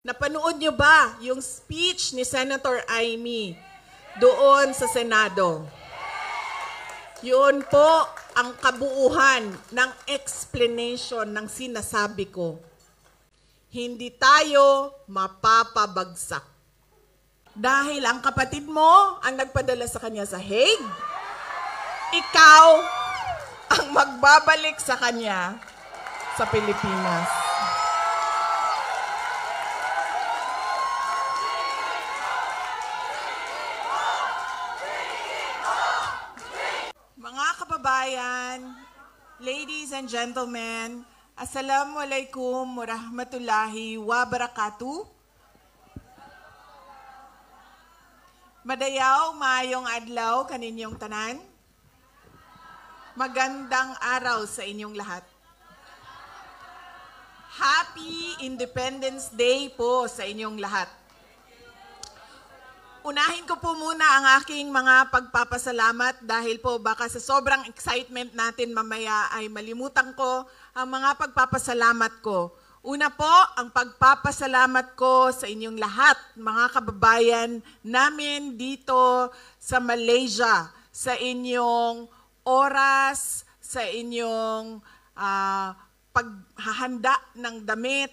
Napanood nyo ba yung speech ni Senator Amy doon sa Senado? Yun po ang kabuuhan ng explanation ng sinasabi ko. Hindi tayo mapapabagsak. Dahil ang kapatid mo ang nagpadala sa kanya sa Hague, ikaw ang magbabalik sa kanya sa Pilipinas. Mga kababayan, ladies and gentlemen, Assalamualaikum warahmatullahi wabarakatuh. Madayaw, maayong adlaw kaninyong tanan. Magandang araw sa inyong lahat. Happy Independence Day po sa inyong lahat. Unahin ko po muna ang aking mga pagpapasalamat dahil po baka sa sobrang excitement natin mamaya ay malimutan ko ang mga pagpapasalamat ko. Una po, ang pagpapasalamat ko sa inyong lahat, mga kababayan namin dito sa Malaysia, sa inyong oras, sa inyong paghahanda ng damit,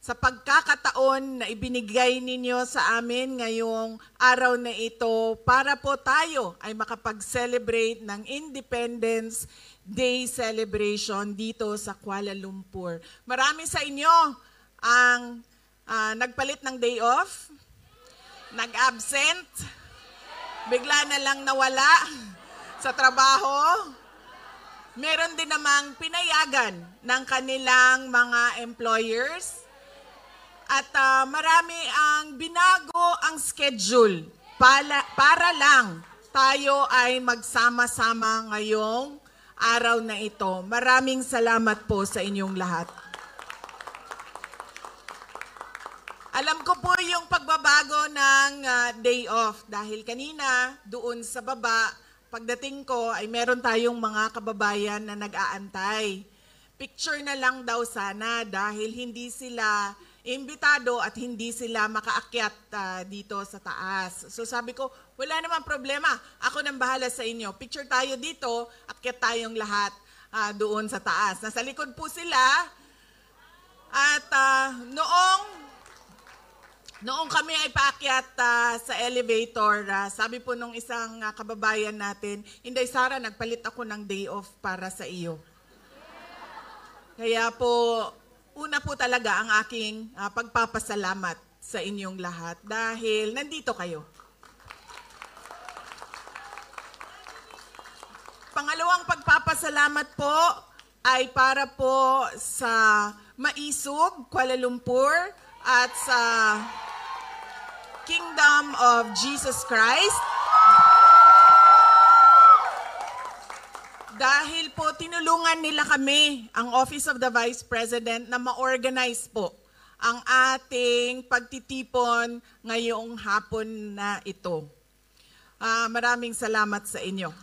sa pagkakataon na ibinigay ninyo sa amin ngayong araw na ito para po tayo ay makapag-celebrate ng Independence Day celebration dito sa Kuala Lumpur. Marami sa inyo ang nagpalit ng day off, nag-absent, bigla na lang nawala sa trabaho. Meron din namang pinayagan ng kanilang mga employers. At marami ang binago ang schedule para lang tayo ay magsama-sama ngayong araw na ito. Maraming salamat po sa inyong lahat. Alam ko po yung pagbabago ng day off dahil kanina doon sa baba, pagdating ko ay meron tayong mga kababayan na nag-aantay. Picture na lang daw sana dahil hindi sila imbitado at hindi sila makaakyat dito sa taas. So sabi ko, wala namang problema. Ako nang bahala sa inyo. Picture tayo dito, akyat tayong lahat doon sa taas. Nasa likod po sila. At noong kami ay paakyat sa elevator, sabi po nung isang kababayan natin, Inday Sara, nagpalit ako ng day off para sa iyo. Kaya po, una po talaga ang aking pagpapasalamat sa inyong lahat dahil nandito kayo. Pangalawang pagpapasalamat po ay para po sa Maisog, Kuala Lumpur at sa Kingdom of Jesus Christ. Dahil po tinulungan nila kami, ang Office of the Vice President, na ma-organize po ang ating pagtitipon ngayong hapon na ito. Maraming salamat sa inyo.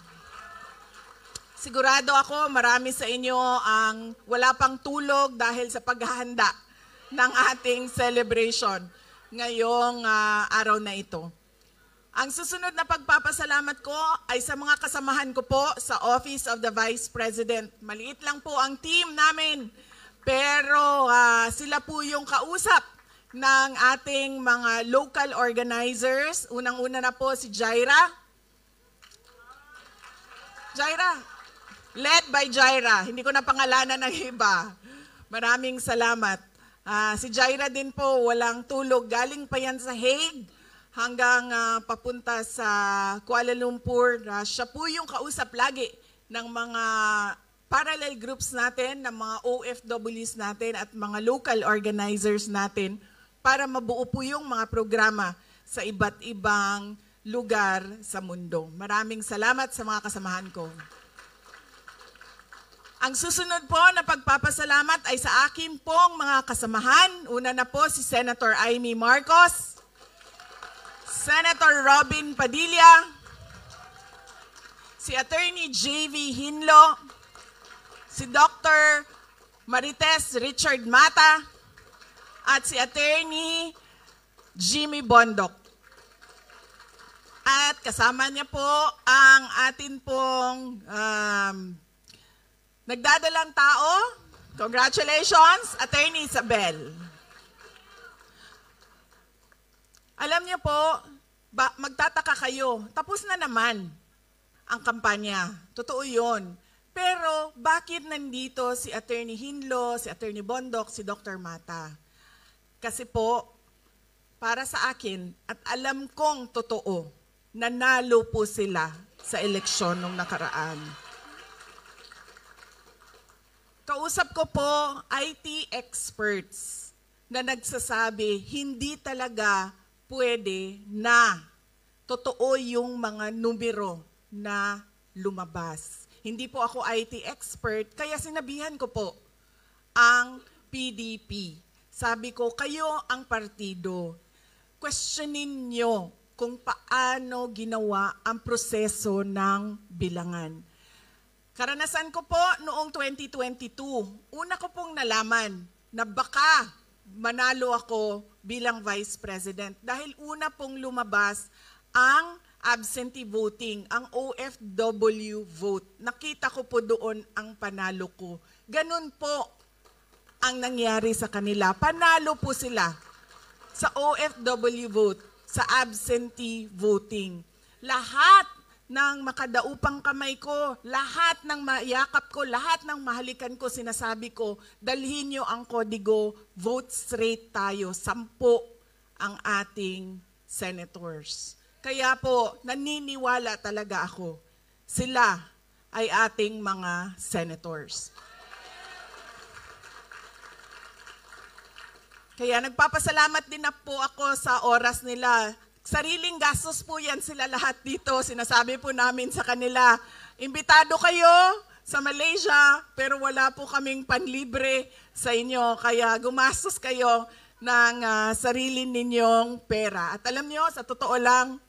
Sigurado ako marami sa inyo ang wala pang tulog dahil sa paghahanda ng ating celebration ngayong araw na ito. Ang susunod na pagpapasalamat ko ay sa mga kasamahan ko po sa Office of the Vice President. Maliit lang po ang team namin, pero sila po yung kausap ng ating mga local organizers. Unang-una na po si Jaira. Jaira, led by Jaira. Hindi ko na pangalanan ng iba. Maraming salamat. Si Jaira din po, walang tulog. Galing pa yan sa Hague hanggang papunta sa Kuala Lumpur. Siya po yung kausap lagi ng mga parallel groups natin, ng mga OFWs natin at mga local organizers natin para mabuo po yung mga programa sa iba't ibang lugar sa mundo. Maraming salamat sa mga kasamahan ko. Ang susunod po na pagpapasalamat ay sa akin pong mga kasamahan. Una na po si Senator Amy Marcos, Senator Robin Padilla, si Attorney J.V. Hinlo, si Dr. Marites Richard Mata, at si Attorney Jimmy Bondoc. At kasama niya po ang atin pong nagdadalang tao. Congratulations, Attorney Isabel. Alam niyo po, magtataka kayo, tapos na naman ang kampanya. Totoo yun. Pero bakit nandito si Attorney Hinlo, si Attorney Bondoc, si Dr. Mata? Kasi po, para sa akin, at alam kong totoo, nanalo po sila sa eleksyon nung nakaraan. Kausap ko po IT experts na nagsasabi hindi talaga pwede na totoo yung mga numero na lumabas. Hindi po ako IT expert, kaya sinabihan ko po ang PDP. Sabi ko, kayo ang partido. Questionin nyo kung paano ginawa ang proseso ng bilangan. Karanasan ko po noong 2022, una ko pong nalaman na baka manalo ako bilang Vice President dahil una pong lumabas ang absentee voting, ang OFW vote. Nakita ko po doon ang panalo ko. Ganun po ang nangyari sa kanila. Panalo po sila sa OFW vote, sa absentee voting. Lahat ng makadaupang kamay ko, lahat ng mayakap ko, lahat ng mahalikan ko, sinasabi ko, dalhin nyo ang kodigo, vote straight tayo, 10 ang ating senators. Kaya po, naniniwala talaga ako, sila ay ating mga senators. Kaya nagpapasalamat din na po ako sa oras nila. Sariling gastos po yan sila lahat dito. Sinasabi po namin sa kanila, imbitado kayo sa Malaysia, pero wala po kaming panlibre sa inyo. Kaya gumastos kayo ng sarili ninyong pera. At alam nyo, sa totoo lang,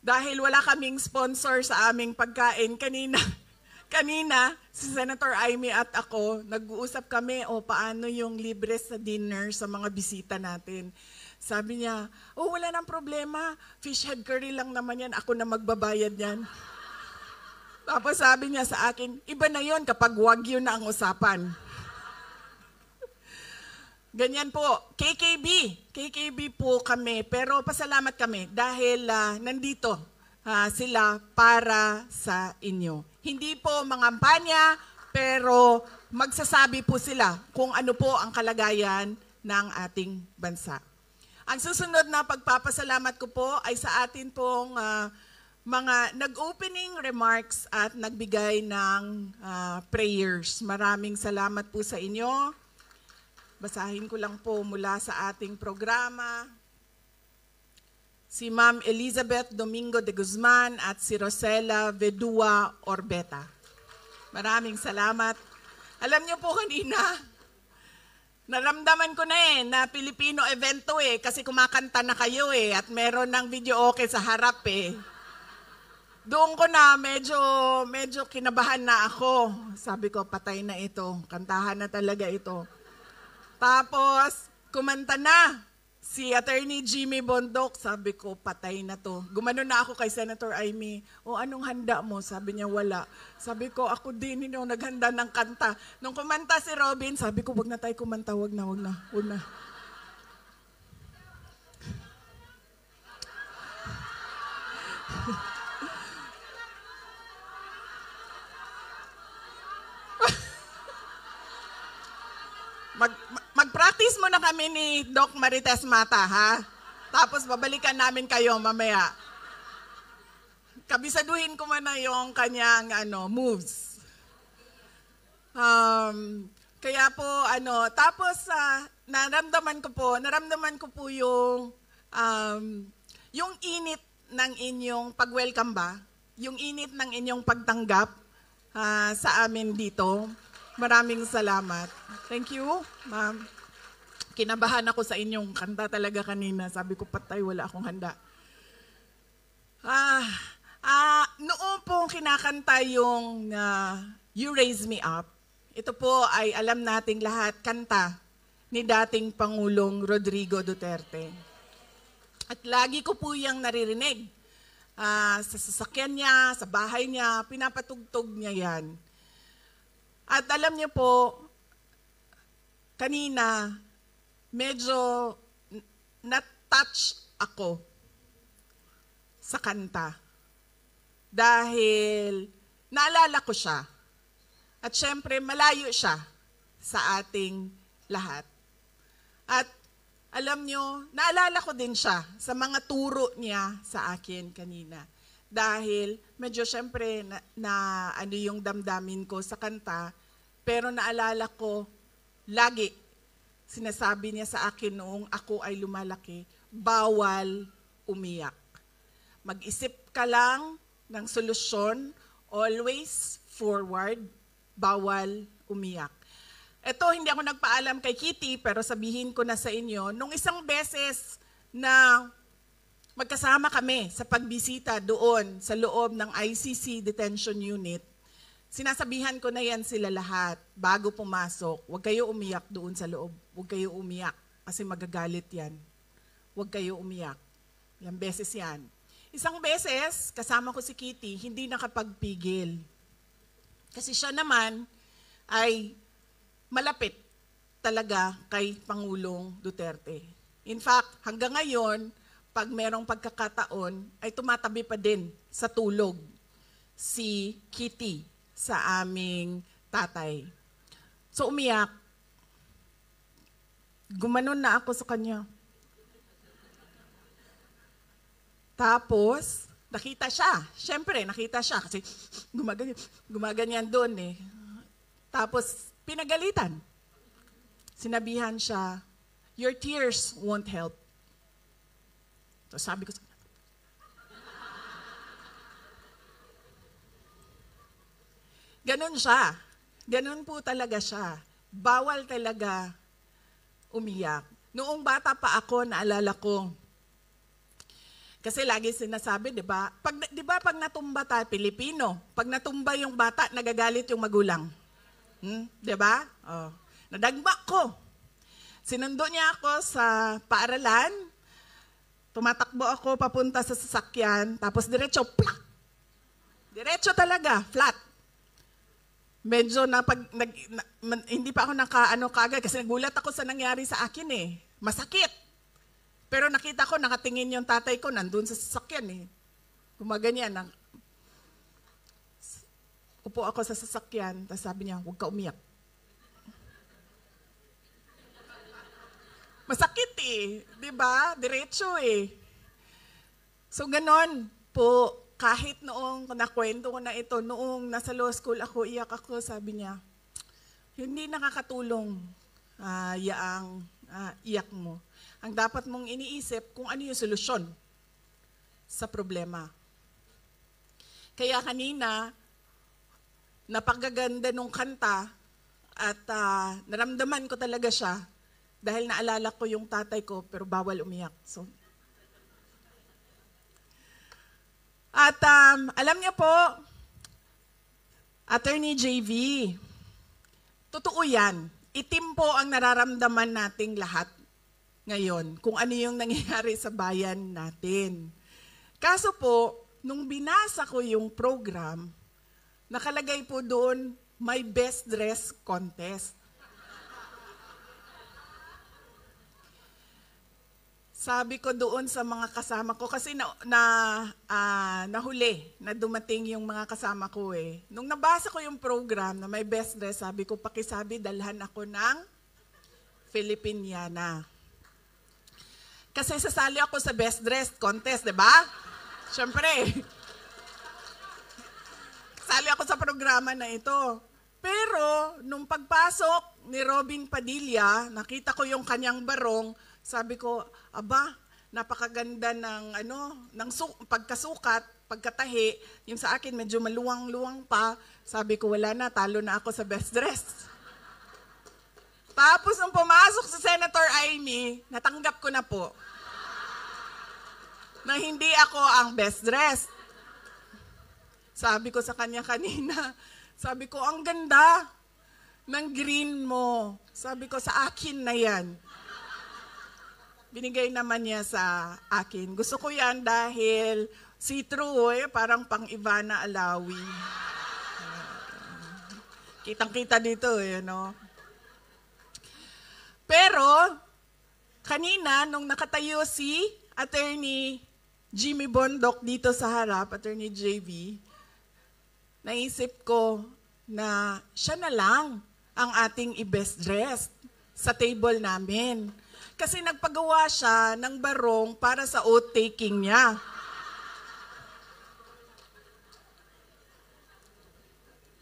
dahil wala kaming sponsor sa aming pagkain, kanina, si Senator Amy at ako, nag-uusap kami o paano yung libre sa dinner sa mga bisita natin. Sabi niya, oh wala nang problema, fish head curry lang naman yan, ako na magbabayad yan. Tapos sabi niya sa akin, iba na yon kapag wagyu na ang usapan. Ganyan po, KKB po kami, pero pasalamat kami dahil nandito sila para sa inyo. Hindi po mangampanya, pero magsasabi po sila kung ano po ang kalagayan ng ating bansa. Ang susunod na pagpapasalamat ko po ay sa atin pong mga nag-opening remarks at nagbigay ng prayers. Maraming salamat po sa inyo. Basahin ko lang po mula sa ating programa. Si Ma'am Elizabeth Domingo de Guzman at si Rosela Vedua Orbeta. Maraming salamat. Alam niyo po kanina, naramdaman ko na na Filipino event to kasi kumakanta na kayo at meron ng video okay sa harap Doon ko na medyo kinabahan na ako. Sabi ko, patay na ito. Kantahan na talaga ito. Tapos, kumanta na. Si Attorney Jimmy Bondoc, sabi ko, patay na to. Gumano na ako kay Senator Amy, anong handa mo? Sabi niya, wala. Sabi ko, ako din yung naghanda ng kanta. Nung kumanta si Robin, sabi ko, wag na tayo kumanta, wag na. Mag-practice muna kami ni Doc Marites Mata, ha? Tapos babalikan namin kayo mamaya. Kabisaduhin ko muna yung kanyang moves. Kaya po, tapos naramdaman ko po yung init ng inyong pag-welcome ba? Yung init ng inyong pagtanggap sa amin dito. Maraming salamat. Thank you, ma'am. Kinabahan ako sa inyong kanta talaga kanina. Sabi ko, patay, wala akong handa. Noon po kinakanta yung You Raise Me Up. Ito po ay alam nating lahat, kanta ni dating Pangulong Rodrigo Duterte. At lagi ko po yung naririnig. Sa sasakyan niya, sa bahay niya, pinapatugtog niya yan. At alam niyo po, kanina, medyo na-touch ako sa kanta. Dahil naalala ko siya. At syempre, malayo siya sa ating lahat. At alam nyo, naalala ko din siya sa mga turo niya sa akin kanina. Dahil medyo syempre na ano yung damdamin ko sa kanta, pero naalala ko lagi, sinasabi niya sa akin noong ako ay lumalaki, bawal umiyak. Mag-isip ka lang ng solusyon, always forward, bawal umiyak. Ito, hindi ako nagpaalam kay Kitty, pero sabihin ko na sa inyo, nung isang beses na magkasama kami sa pagbisita doon sa loob ng ICC Detention Unit, sinasabihan ko na yan sila lahat bago pumasok, huwag kayo umiyak doon sa loob, huwag kayo umiyak kasi magagalit yan. Huwag kayo umiyak. Yan beses yan. Isang beses, kasama ko si Kitty, hindi nakapagpigil. Kasi siya naman ay malapit talaga kay Pangulong Duterte. In fact, hanggang ngayon, pag merong pagkakataon, ay tumatabi pa din sa tulog si Kitty sa aming tatay. So umiyak. Gumanon na ako sa kanya. Tapos, nakita siya. Siyempre, nakita siya kasi gumaganyan doon eh. Tapos, pinagalitan. Sinabihan siya, your tears won't help. So sabi ko, ganun siya. Ganun po talaga siya. Bawal talaga umiyak. Noong bata pa ako, naalala ko, kasi lagi sinasabi, di ba? Pag natumba tayo, Pilipino, pag natumba yung bata, nagagalit yung magulang. Diba? Oh. Nadagma ko. Sinundo niya ako sa paaralan. Tumatakbo ako papunta sa sasakyan. Tapos diretso, plak! Diretso talaga, flat. Medyo hindi pa ako kagad kasi nagulat ako sa nangyari sa akin eh. Masakit. Pero nakita ko, nakatingin yung tatay ko, nandun sa sasakyan eh. Gumaganyan. Upo ako sa sasakyan, tapos sabi niya, huwag ka umiyak. Masakit eh, di ba? Diretso eh. So ganon po, kahit noong nakwento ko na ito, noong nasa law school ako, iyak ako, sabi niya, hindi nakakatulong yaang iyak mo. Ang dapat mong iniisip kung ano yung solusyon sa problema. Kaya kanina, napakaganda nung kanta at naramdaman ko talaga siya dahil naalala ko yung tatay ko pero bawal umiyak. So, at alam niyo po, Attorney JV, totoo yan. Itim po ang nararamdaman nating lahat ngayon kung ano yung nangyayari sa bayan natin. Kaso po, nung binasa ko yung program, nakalagay po doon, my best dress contest. Sabi ko doon sa mga kasama ko, kasi nahuli na dumating yung mga kasama ko eh. Nung nabasa ko yung program na may best dress, sabi ko, pakisabi, dalhan ako ng Filipiniana. Kasi sasali ako sa best dress contest, di ba? Siyempre. Sali ako sa programa na ito. Pero, nung pagpasok ni Robin Padilla, nakita ko yung kanyang barong, sabi ko, aba, napakaganda ng pagkasukat, pagkatahi. Yung sa akin, medyo maluwang-luwang pa. Sabi ko, wala na, talo na ako sa best dress. Tapos, nung pumasok si Senator Amy, natanggap ko na po na hindi ako ang best dress. Sabi ko sa kanya kanina, sabi ko, ang ganda ng green mo. Sabi ko, sa akin na yan. binigay naman niya sa akin. Gusto ko yan dahil see-through, parang pang Ivana Alawi. Kitang-kita dito, no? Pero, kanina, nung nakatayo si Attorney Jimmy Bondoc dito sa harap, Attorney JV, naisip ko na siya na lang ang ating i-best dressed sa table namin. Kasi nagpagawa siya ng barong para sa oath-taking niya.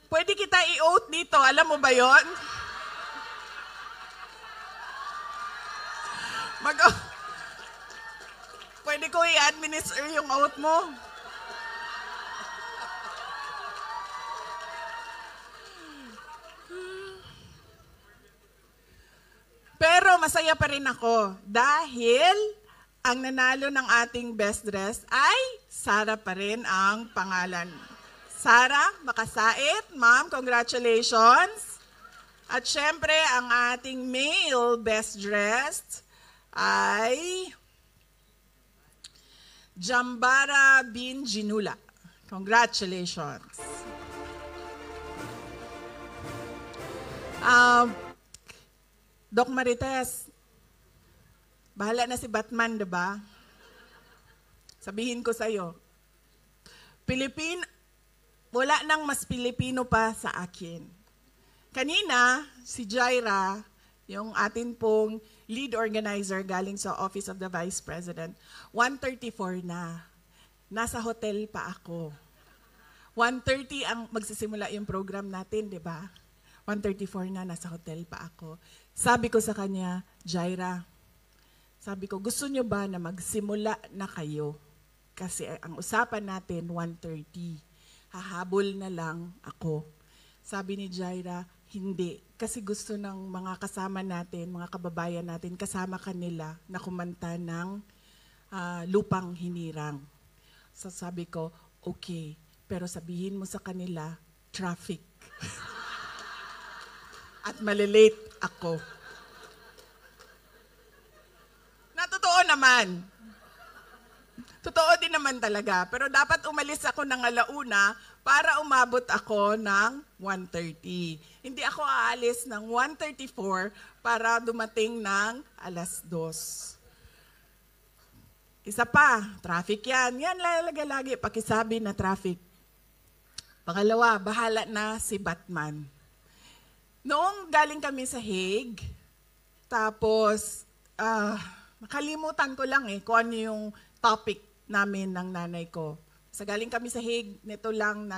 Pwede kita i-oath dito, alam mo ba yon? Pwede ko i-administer yung oath mo. Pero masaya pa rin ako dahil ang nanalo ng ating best dress ay Sara pa rin ang pangalan. Sara Makasait, ma'am, congratulations. At syempre, ang ating male best dressed ay Jambara bin Jinula. Congratulations. Doc Marites, bahala na si Batman, diba? Sabihin ko sa'yo, wala nang mas Pilipino pa sa akin. Kanina, si Jaira, yung atin pong lead organizer galing sa Office of the Vice President, 1:34 na. Nasa hotel pa ako. 1:30 ang magsisimula yung program natin, di ba? 1:34 na, nasa hotel pa ako. Sabi ko sa kanya, Jaira, sabi ko, gusto nyo ba na magsimula na kayo? Kasi ang usapan natin, 1:30. Hahabol na lang ako. Sabi ni Jaira, hindi. Kasi gusto ng mga kasama natin, mga kababayan natin, kasama kanila na kumanta ng Lupang Hinirang. So sabi ko, okay. Pero sabihin mo sa kanila, traffic. At malilate ako. Totoo naman. Totoo din naman talaga. Pero dapat umalis ako ng 1:00 para umabot ako ng 1:30. Hindi ako aalis ng 1:34 para dumating ng 2:00. Isa pa, traffic yan. Yan lagi pakisabi na traffic. Pangalawa, bahala na si Batman. Noong galing kami sa Hague, tapos nakalimutan ko lang kung ano yung topic namin ng nanay ko. Sa galing kami sa Hague, nito lang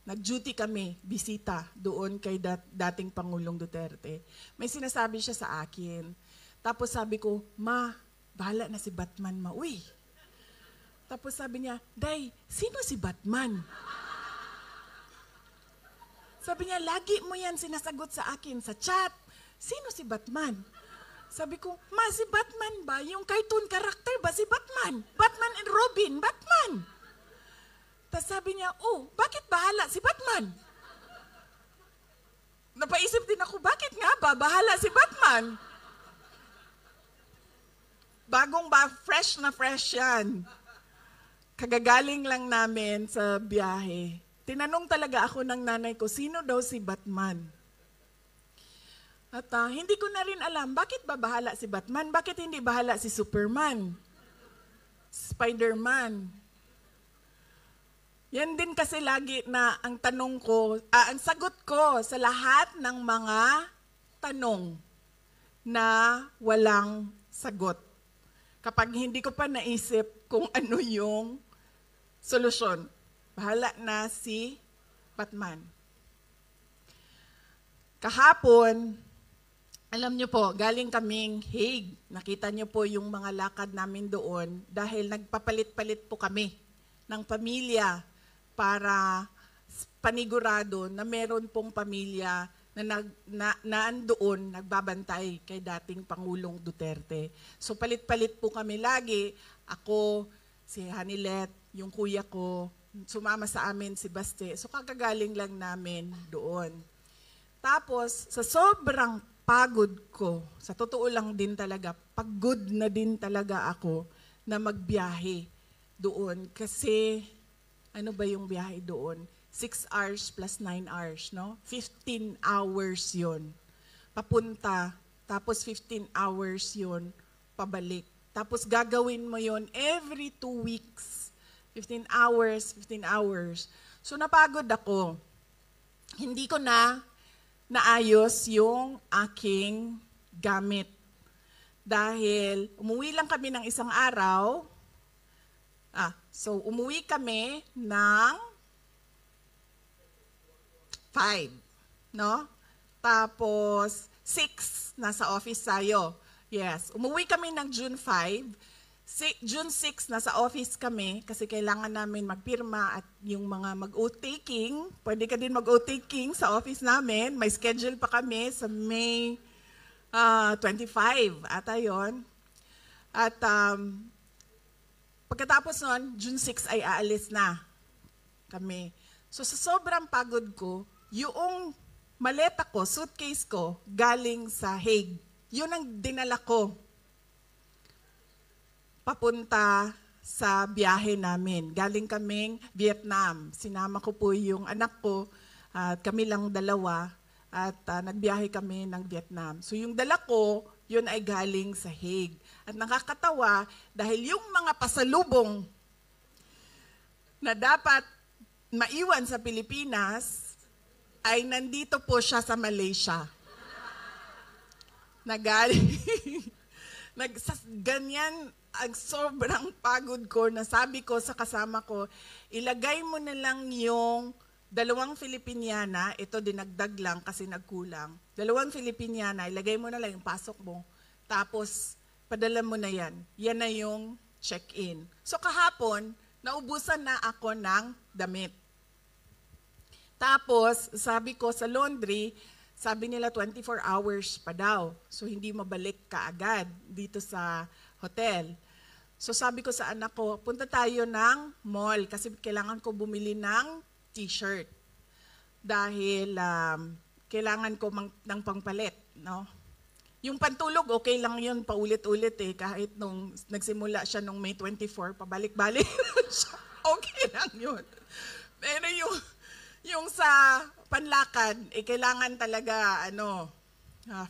nag-duty kami, bisita doon kay dating Pangulong Duterte. May sinasabi siya sa akin. Tapos sabi ko, Ma, bahala na si Batman mauwi. Tapos sabi niya, Day, sino si Batman? Sabi niya, lagi mo yan sinasagot sa akin sa chat. Sino si Batman? Sabi ko, Ma, si Batman ba? Yung cartoon character ba si Batman? Batman and Robin, Batman. Tapos sabi niya, oh, bakit bahala si Batman? Napaisip din ako, bakit nga ba bahala si Batman? Fresh na fresh yan. Kagagaling lang namin sa biyahe. Tinanong talaga ako ng nanay ko, sino daw si Batman? At hindi ko na rin alam, bakit ba bahala si Batman? Bakit hindi bahala si Superman? Spider-Man? Yan din kasi lagi na ang tanong ko, ang sagot ko sa lahat ng mga tanong na walang sagot. Kapag hindi ko pa naisip kung ano yung solusyon, bahala na si Batman. Kahapon, alam niyo po, galing kaming Hague. Nakita niyo po yung mga lakad namin doon dahil nagpapalit-palit po kami ng pamilya para panigurado na meron pong pamilya na naandoon, nagbabantay kay dating Pangulong Duterte. So palit-palit po kami lagi. Ako, si Hanilet, yung kuya ko, sumama sa amin si Baste. So kakagaling lang namin doon. Tapos, sa sobrang napagod ko. Sa totoo lang din talaga, pagod na din talaga ako na magbiyahe doon. Kasi, ano ba yung biyahe doon? 6 hours plus 9 hours, no? 15 hours yon papunta. Tapos 15 hours yon pabalik. Tapos gagawin mo yon every 2 weeks. 15 hours, 15 hours. So napagod ako. Hindi ko na naayos yung aking gamit. Dahil umuwi lang kami ng isang araw. So umuwi kami ng 5, no? Tapos 6 nasa office tayo. Yes, umuwi kami ng June 5. June 6 nasa office kami kasi kailangan namin magpirma at yung mga mag-oath-taking, pwede ka din mag-oath-taking sa office namin. May schedule pa kami sa May 25 ata yun. At pagkatapos nun, June 6 ay aalis na kami. So sa sobrang pagod ko, yung maleta ko, suitcase ko, galing sa Hague. Yun ang dinala ko papunta sa biyahe namin. Galing kaming Vietnam. Sinama ko po yung anak ko at kami lang dalawa at nagbiyahe kami ng Vietnam. So yung dala ko, yun ay galing sa Hague. At nakakatawa dahil yung mga pasalubong na dapat maiwan sa Pilipinas ay nandito po siya sa Malaysia. Ganyan ang sobrang pagod ko na sabi ko sa kasama ko, ilagay mo na lang yung 2 Filipiniana, ito dinagdag lang kasi nagkulang. 2 Filipiniana, ilagay mo na lang yung pasok mo. Tapos, padala mo na yan. Yan na yung check-in. So kahapon, naubusan na ako ng damit. Tapos, sabi ko sa laundry, sabi nila 24 hours pa daw. So hindi mabalik kaagad dito sa hotel. So sabi ko sa anak ko, punta tayo ng mall kasi kailangan ko bumili ng t-shirt. Dahil kailangan ko ng pangpalit, no? Yung pantulog, okay lang yun, paulit-ulit eh. Kahit nung nagsimula siya nung May 24, pabalik-balik siya. Okay lang yun. Pero yung sa panlakad, kailangan talaga,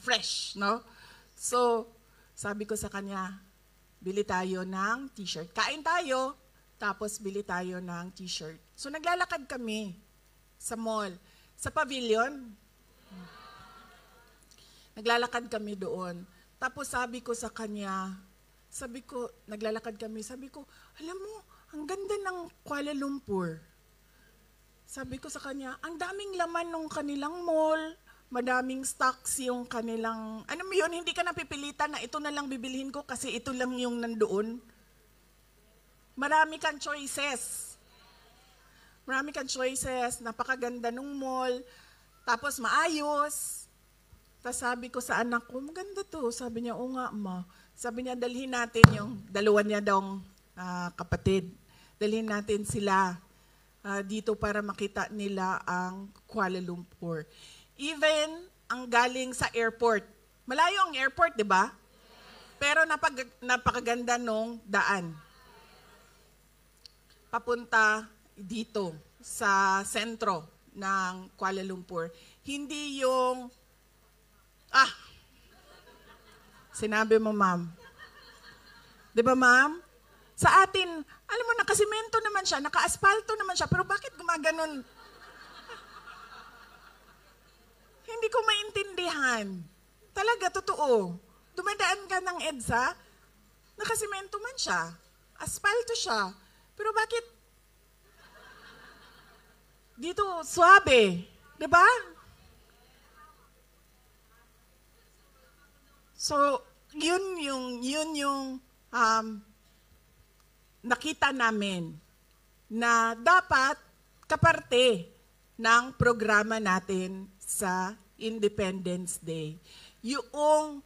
fresh, no? So, sabi ko sa kanya, bili tayo ng t-shirt. Kain tayo, tapos bili tayo ng t-shirt. So, naglalakad kami sa mall. Sa pavilion. Naglalakad kami doon. Tapos sabi ko sa kanya, naglalakad kami, sabi ko, alam mo, ang ganda ng Kuala Lumpur. Sabi ko sa kanya, ang daming laman ng kanilang mall, madaming stocks yung kanilang, hindi ka napipilitan na ito na lang bibilhin ko kasi ito lang yung nandoon. Marami kang choices. Napakaganda ng mall, tapos maayos. Tapos sabi ko sa anak ko, maganda to. Sabi niya, oo nga ma. Sabi niya, dalhin natin yung 2 niya daw kapatid. Dalhin natin sila dito para makita nila ang Kuala Lumpur. Even ang galing sa airport. Malayo ang airport, di ba? Pero napakaganda nung daan. Papunta dito sa sentro ng Kuala Lumpur. Hindi yung, sinabi mo ma'am. Di ba ma'am? Sa atin, alam mo, nakasimento naman siya, naka-asfalto naman siya, pero bakit gumaganon? Hindi ko maintindihan. Talaga, totoo. Dumadaan ka ng EDSA, nakasimento man siya, asfalto siya, pero bakit dito suabe, 'di ba? So, yun yung nakita namin na dapat kaparte ng programa natin sa Independence Day. Yung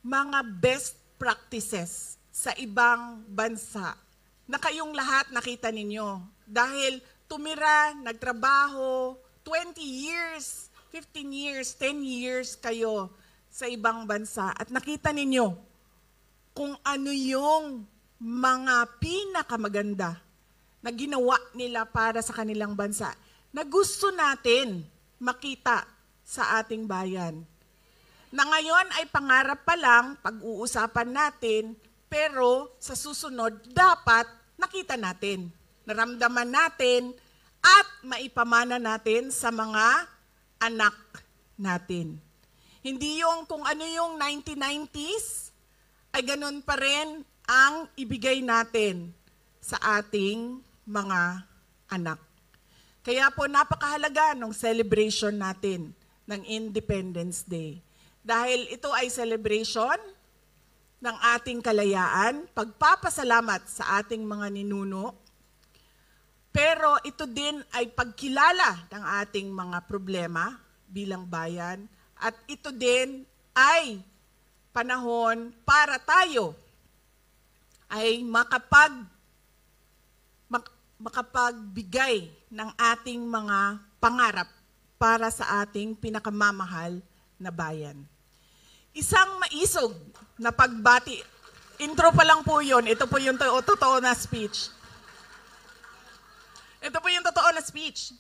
mga best practices sa ibang bansa na kayong lahat nakita ninyo. Dahil tumira, nagtrabaho, 20 years, 15 years, 10 years kayo sa ibang bansa at nakita ninyo kung ano yung mga pinakamaganda na ginawa nila para sa kanilang bansa na gusto natin makita sa ating bayan. Na ngayon ay pangarap pa lang, pag-uusapan natin, pero sa susunod dapat nakita natin, naramdaman natin, at maipamana natin sa mga anak natin. Hindi yung kung ano yung 1990s, ay ganun pa rin ang ibigay natin sa ating mga anak. Kaya po napakahalaga ng celebration natin ng Independence Day. Dahil ito ay celebration ng ating kalayaan, pagpapasalamat sa ating mga ninuno, pero ito din ay pagkilala ng ating mga problema bilang bayan, at ito din ay panahon para tayo ay makapagbigay ng ating mga pangarap para sa ating pinakamamahal na bayan. Isang maisog na pagbati. Intro pa lang po yun. Ito po yung totoo na speech. Ito po yung totoo na speech.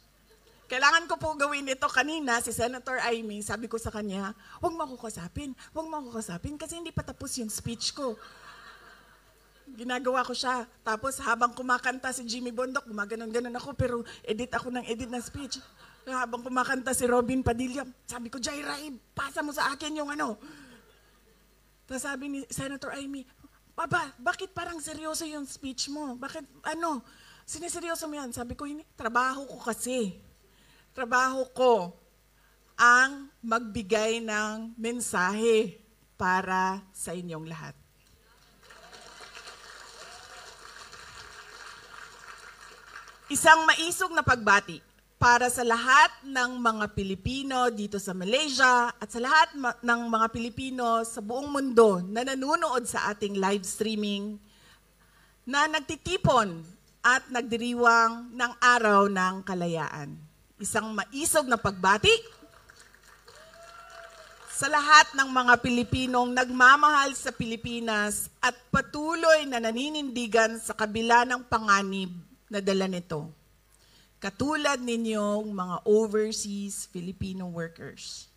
Kailangan ko po gawin ito kanina, si Senator Amy, sabi ko sa kanya, huwag mo ako kasapin kasi hindi pa tapos yung speech ko. Ginagawa ko siya. Tapos habang kumakanta si Jimmy Bondoc, gumaganon-ganon ako, pero edit ako ng edit na speech. Habang kumakanta si Robin Padilla, sabi ko, Jaira, pasa mo sa akin yung ano. Tapos sabi ni Senator Amy, Baba, bakit parang seryoso yung speech mo? Bakit ano? Siniseryoso mo yan? Sabi ko, trabaho ko kasi. Trabaho ko ang magbigay ng mensahe para sa inyong lahat. Isang maisog na pagbati para sa lahat ng mga Pilipino dito sa Malaysia at sa lahat ng mga Pilipino sa buong mundo na nanonood sa ating live streaming na nagtitipon at nagdiriwang ng Araw ng Kalayaan. Isang maisog na pagbati sa lahat ng mga Pilipinong nagmamahal sa Pilipinas at patuloy na naninindigan sa kabila ng panganib na dala nito. Katulad ninyong mga overseas Filipino workers.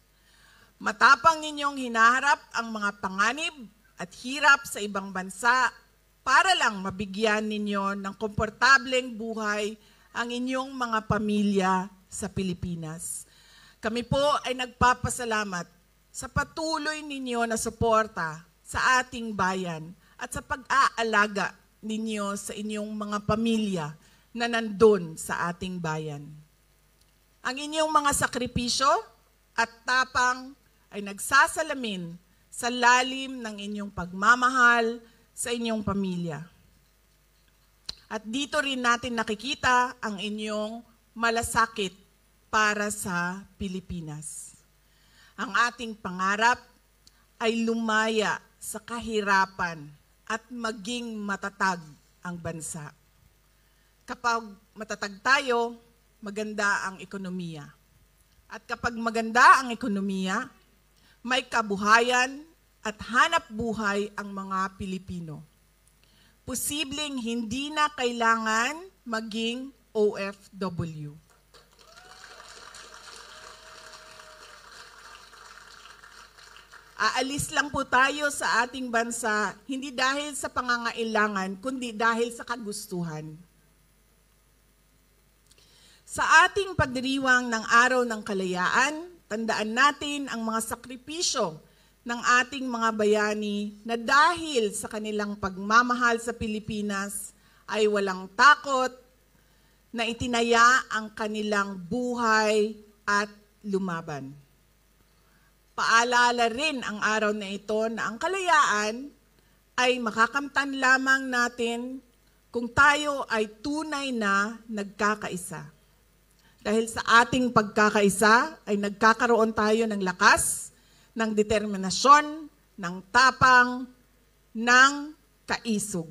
Matapang ninyong hinaharap ang mga panganib at hirap sa ibang bansa para lang mabigyan ninyo ng komportableng buhay ang inyong mga pamilya sa Pilipinas. Kami po ay nagpapasalamat sa patuloy ninyo na suporta sa ating bayan at sa pag-aalaga ninyo sa inyong mga pamilya na nandun sa ating bayan. Ang inyong mga sakripisyo at tapang ay nagsasalamin sa lalim ng inyong pagmamahal sa inyong pamilya. At dito rin natin nakikita ang inyong malasakit para sa Pilipinas. Ang ating pangarap ay lumaya sa kahirapan at maging matatag ang bansa. Kapag matatag tayo, maganda ang ekonomiya. At kapag maganda ang ekonomiya, may kabuhayan at hanap buhay ang mga Pilipino. Posibleng hindi na kailangan maging OFW. Aalis lang po tayo sa ating bansa, hindi dahil sa pangangailangan, kundi dahil sa kagustuhan. Sa ating pagdiriwang ng Araw ng Kalayaan, tandaan natin ang mga sakripisyo ng ating mga bayani na dahil sa kanilang pagmamahal sa Pilipinas ay walang takot na itinaya ang kanilang buhay at lumaban. Paalala rin ang araw na ito na ang kalayaan ay makakamtan lamang natin kung tayo ay tunay na nagkakaisa. Dahil sa ating pagkakaisa ay nagkakaroon tayo ng lakas, ng determinasyon, ng tapang, ng kaisog.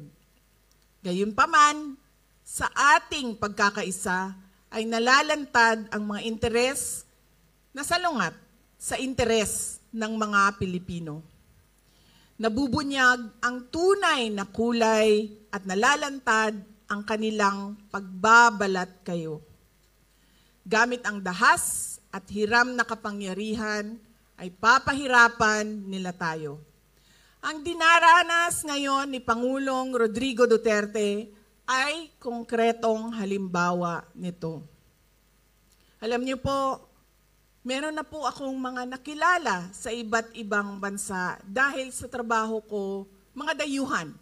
Gayunpaman, sa ating pagkakaisa ay nalalantad ang mga interes na salungat sa interes ng mga Pilipino. Nabubunyag ang tunay na kulay at nalalantad ang kanilang pagbabalat kayo. Gamit ang dahas at hiram na kapangyarihan ay papahirapan nila tayo. Ang dinaranas ngayon ni Pangulong Rodrigo Duterte ay konkretong halimbawa nito. Alam niyo po, meron na po akong mga nakilala sa iba't ibang bansa dahil sa trabaho ko, mga dayuhan.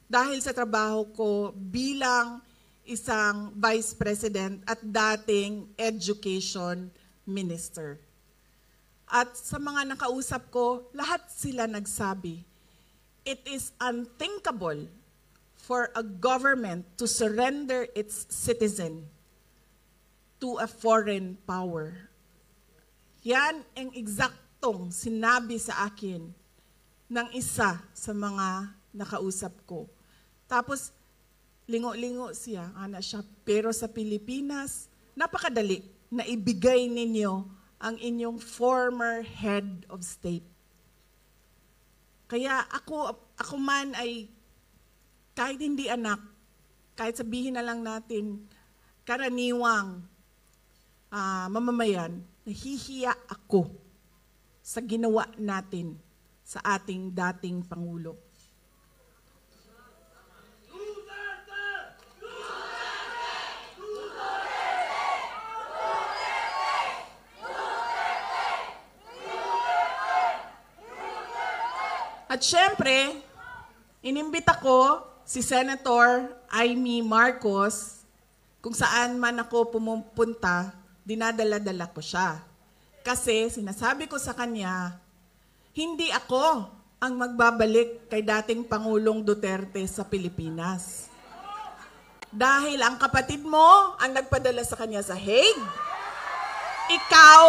Dahil sa trabaho ko bilang isang Vice President at dating Education Minister. At sa mga nakausap ko, lahat sila nagsabi, it is unthinkable for a government to surrender its citizen to a foreign power. Yan ang eksaktong sinabi sa akin ng isa sa mga nakausap ko. Tapos, lingo-lingo siya, pero sa Pilipinas, napakadali na ibigay ninyo ang inyong former head of state. Kaya ako man ay, kahit hindi anak, kahit sabihin na lang natin, karaniwang mamamayan, nahihiya ako sa ginawa natin sa ating dating Pangulo. At syempre, inimbita ko si Senator Amy Marcos, kung saan man ako pumupunta, dinadala-dala ko siya. Kasi sinasabi ko sa kanya, hindi ako ang magbabalik kay dating Pangulong Duterte sa Pilipinas. Dahil ang kapatid mo ang nagpadala sa kanya sa Hague, ikaw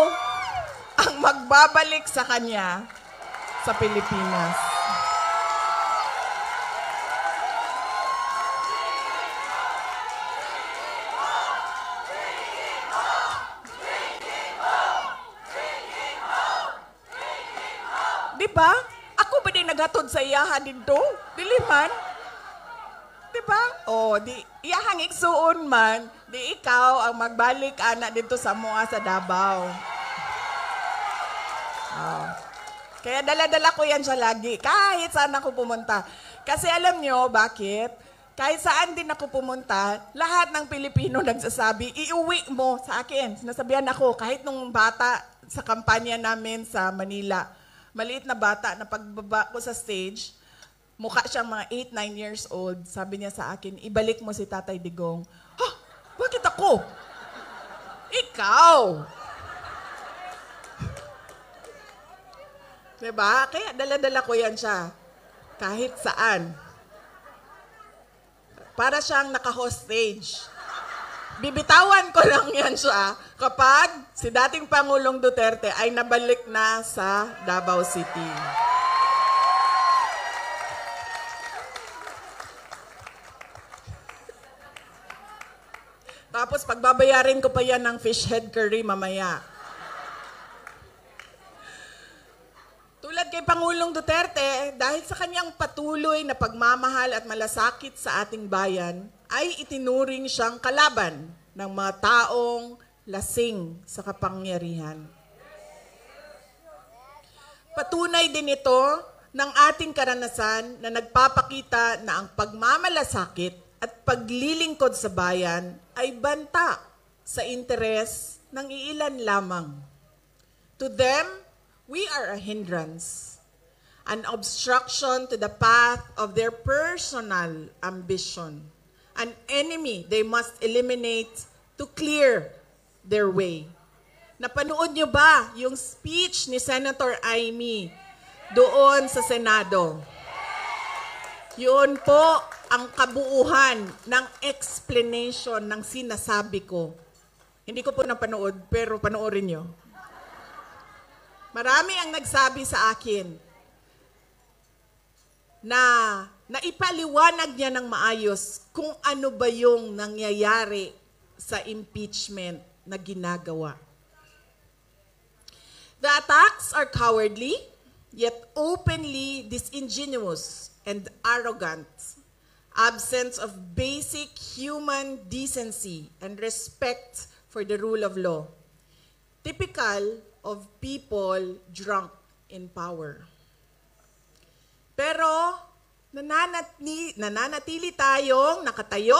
ang magbabalik sa kanya sa Pilipinas. Diba? Ako ba din naghatod sa iyaha dito? Dili man? Diba? O, di iyahang igsuon man, di ikaw ang magbalik ana dito sa mua sa Davao. Oh. Kaya dala-dala ko yan siya lagi, kahit saan ako pumunta. Kasi alam nyo, bakit? Kahit saan din ako pumunta, lahat ng Pilipino nagsasabi, iuwi mo sa akin. Sinasabihan ako, kahit nung bata sa kampanya namin sa Manila, maliit na bata na pagbaba ko sa stage, mukha siyang mga 8-9 years old. Sabi niya sa akin, ibalik mo si Tatay Digong. Ha? Bakit ako? Ikaw! Diba? Kaya dala-dala ko yan siya. Kahit saan. Para siyang naka-hostage. Bibitawan ko lang yan siya kapag si dating Pangulong Duterte ay nabalik na sa Davao City. Tapos pagbabayarin ko pa yan ng fish head curry mamaya. Tulad kay Pangulong Duterte, dahil sa kanyang patuloy na pagmamahal at malasakit sa ating bayan, ay itinuring siyang kalaban ng mga taong lasing sa kapangyarihan. Patunay din ito ng ating karanasan na nagpapakita na ang pagmamalasakit at paglilingkod sa bayan ay banta sa interes ng iilan lamang. To them, we are a hindrance, an obstruction to the path of their personal ambition, an enemy they must eliminate to clear their way. Napanood niyo ba yung speech ni Senator Amy doon sa Senado? Yun po ang kabuuhan ng explanation ng sinasabi ko. Hindi ko po napanood, pero panoorin niyo. Marami ang nagsabi sa akin na naipaliwanag niya ng maayos kung ano ba yung nangyayari sa impeachment na ginagawa. The attacks are cowardly, yet openly disingenuous and arrogant, absence of basic human decency and respect for the rule of law, typical of people drunk in power. Pero nananatili tayong nakatayo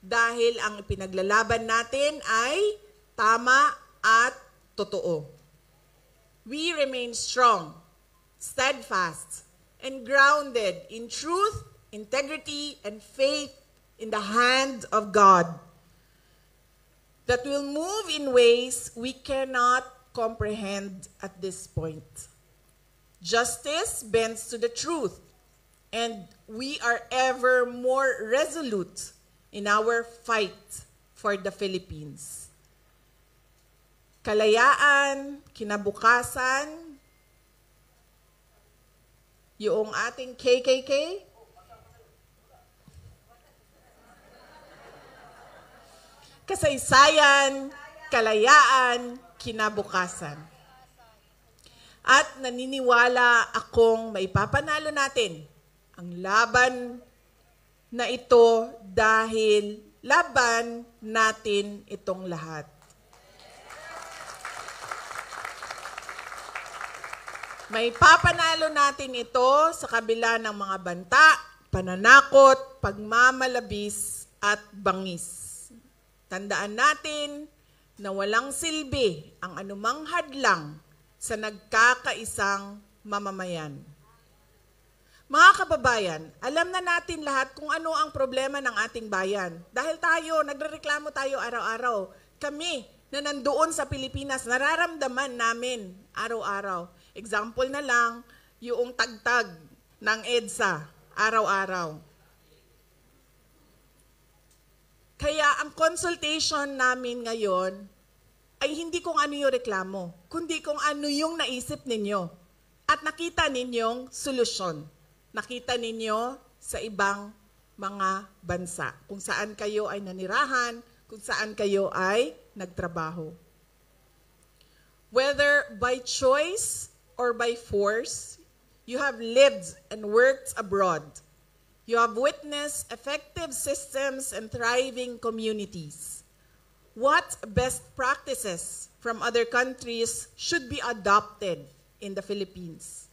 dahil ang ipinaglalaban natin ay tama at totoo. We remain strong, steadfast, and grounded in truth, integrity, and faith in the hand of God that will move in ways we cannot comprehend at this point. Justice bends to the truth, and we are ever more resolute in our fight for the Philippines. Kalayaan, kinabukasan, yung ating KKK, kasaysayan, kalayaan, kinabukasan. At naniniwala akong maipapanalo natin ang laban na ito dahil laban natin itong lahat. Maipapanalo natin ito sa kabila ng mga banta, pananakot, pagmamalabis at bangis. Tandaan natin na walang silbi ang anumang hadlang sa nagkakaisang mamamayan. Mga kababayan, alam na natin lahat kung ano ang problema ng ating bayan. Dahil nagrereklamo tayo araw-araw. Kami na nandoon sa Pilipinas, nararamdaman namin araw-araw. Example na lang, yung tagtag ng EDSA araw-araw. Kaya ang consultation namin ngayon ay hindi kung ano yung reklamo, kundi kung ano yung naisip ninyo at nakita ninyong solusyon. Nakita ninyo sa ibang mga bansa, kung saan kayo ay nanirahan, kung saan kayo ay nagtrabaho. Whether by choice or by force, you have lived and worked abroad. You have witnessed effective systems and thriving communities. What best practices from other countries should be adopted in the Philippines?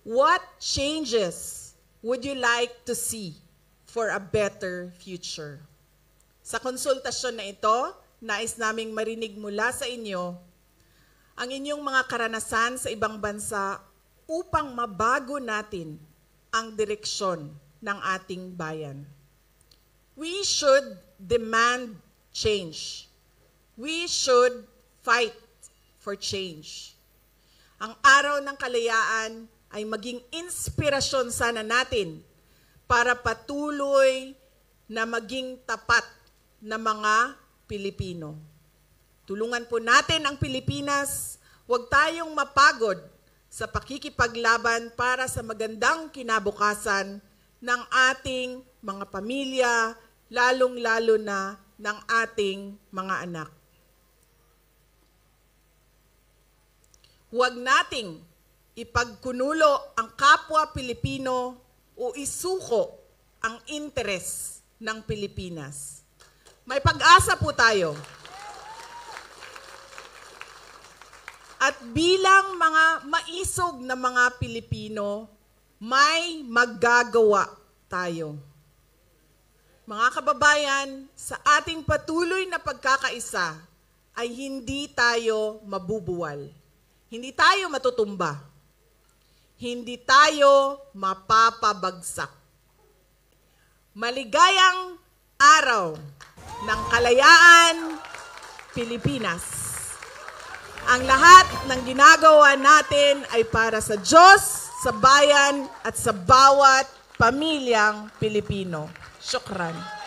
What changes would you like to see for a better future? Sa konsultasyon na ito, nais naming marinig mula sa inyo ang inyong mga karanasan sa ibang bansa upang mabago natin ang direksyon ng ating bayan. We should demand change. We should fight for change. Ang araw ng kalayaan ay maging inspirasyon sana natin para patuloy na maging tapat na mga Pilipino. Tulungan po natin ang Pilipinas, huwag tayong mapagod sa pakikipaglaban para sa magandang kinabukasan ng ating mga pamilya, lalong-lalo na ng ating mga anak. Huwag nating ipagkunulo ang kapwa Pilipino o isuko ang interes ng Pilipinas. May pag-asa po tayo. At bilang mga maisog na mga Pilipino, may maggagawa tayo. Mga kababayan, sa ating patuloy na pagkakaisa ay hindi tayo mabubuwal. Hindi tayo matutumba. Hindi tayo mapapabagsak. Maligayang araw ng kalayaan, Pilipinas. Ang lahat ng ginagawa natin ay para sa Diyos, sa bayan, at sa bawat pamilyang Pilipino. Syukran.